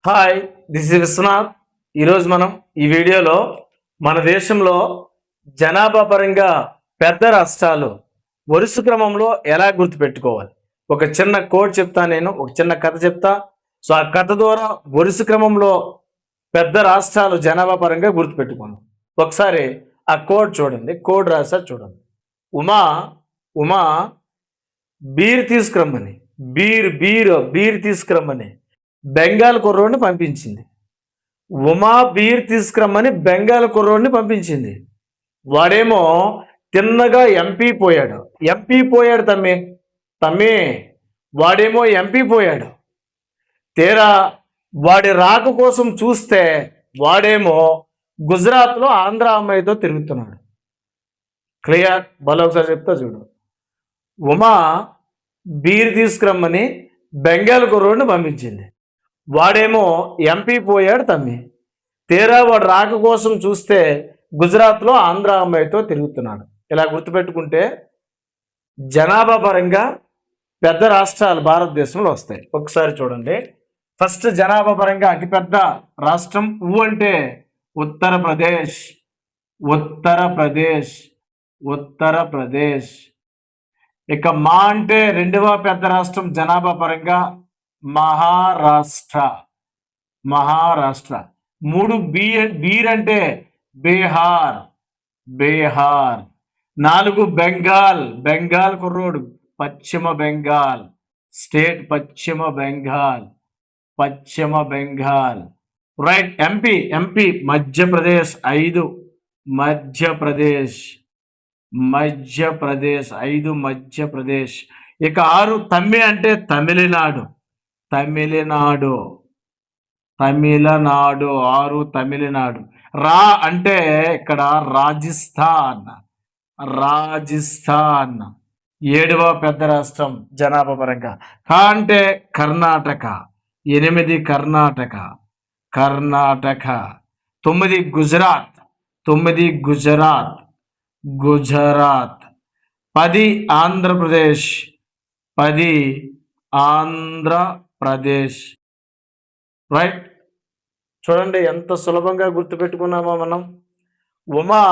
Hi, this is Vishwanath. ఈరోజు మనం ఈ వీడియోలో మన దేశంలో జనాభా పరంగా పెద్ద రాష్ట్రాలు వరుస క్రమంలో ఎలా గుర్తుపెట్టుకోవాలి. ఒక చిన్న కోడ్ చెప్తా, నేను ఒక చిన్న కథ చెప్తా. సో ఆ కథ ద్వారా వరుస క్రమంలో పెద్ద రాష్ట్రాలు జనాభా పరంగా గుర్తుపెట్టుకున్నాం. ఒకసారి ఆ కోడ్ చూడండి. కోడ్ రాసా చూడండి. ఉమా ఉమా బీర్ తీసుకురమ్మని, బీర్ తీసుకురమ్మని బెంగాల్ కుర్రోడిని పంపించింది. ఉమా బీర్ తీసుకురమ్మని బెంగాల్ కుర్రోడిని పంపించింది. వాడేమో తిన్నగా ఎంపీ పోయాడు తమ్మి వాడేమో ఎంపీ పోయాడు. తీరా వాడి రాక కోసం చూస్తే వాడేమో గుజరాత్లో ఆంధ్ర అమ్మాయితో తిరుగుతున్నాడు. క్లియర్? ఒకసారి చెప్తా చూడు. ఉమా బీర్ తీసుకురమ్మని బెంగాల్ కుర్రోడిని పంపించింది. వాడేమో ఎంపీ పోయాడు తమ్మి. తీరా వాడు రాక కోసం చూస్తే గుజరాత్లో ఆంధ్ర అమ్మాయితో తిరుగుతున్నాడు. ఇలా గుర్తుపెట్టుకుంటే జనాభా పరంగా పెద్ద రాష్ట్రాలు భారతదేశంలో వస్తాయి. ఒకసారి చూడండి. ఫస్ట్ జనాభా పరంగా అతిపెద్ద రాష్ట్రం అంటే ఉత్తరప్రదేశ్. ఇక మా అంటే రెండవ పెద్ద రాష్ట్రం జనాభా పరంగా మహారాష్ట్ర. మూడు బీర్ అంటే బీహార్. నాలుగు బెంగాల్ కుర్రోడు, పశ్చిమ బెంగాల్. రైట్. ఎంపీ మధ్యప్రదేశ్. ఐదు మధ్యప్రదేశ్. ఇక ఆరు తమ్మి అంటే తమిళనాడు. ఆరు తమిళనాడు. రా అంటే ఇక్కడ రాజస్థాన్. ఏడవ పెద్ద రాష్ట్రం జనాభా పరంగా. కా అంటే కర్ణాటక. 8 కర్ణాటక. 9 గుజరాత్. 10 ఆంధ్రప్రదేశ్. రైట్. చూడండి ఎంత సులభంగా గుర్తుపెట్టుకున్నామో మనం. ఉమా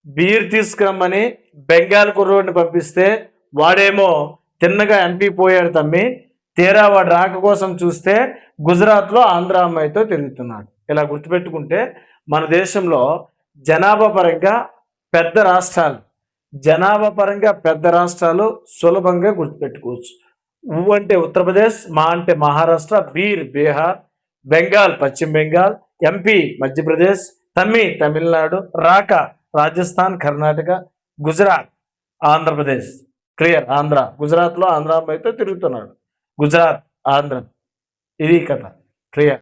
బీర్ తీసుకురమ్మని బెంగాల్ కుర్రోడిని పంపిస్తే వాడేమో తిన్నగా ఎంపీ పోయాడు తమ్మి. తీరా వాడు రాక కోసం చూస్తే గుజరాత్లో ఆంధ్ర అమ్మాయితో తిరుగుతున్నాడు. ఇలా గుర్తుపెట్టుకుంటే మన దేశంలో జనాభా పరంగా పెద్ద రాష్ట్రాలు సులభంగా గుర్తుపెట్టుకోవచ్చు. అంటే ఉత్తరప్రదేశ్, మా అంటే మహారాష్ట్ర, బీహార్, బెంగాల్ పశ్చిమ బెంగాల్, ఎంపీ మధ్యప్రదేశ్, తమ్మి తమిళనాడు, రాక రాజస్థాన్ కర్ణాటక, గుజరాత్ ఆంధ్రప్రదేశ్. క్లియర్? గుజరాత్లో ఆంధ్ర అమ్మాయితో తిరుగుతున్నాడు. గుజరాత్, ఆంధ్ర. ఇది కథ. క్లియర్?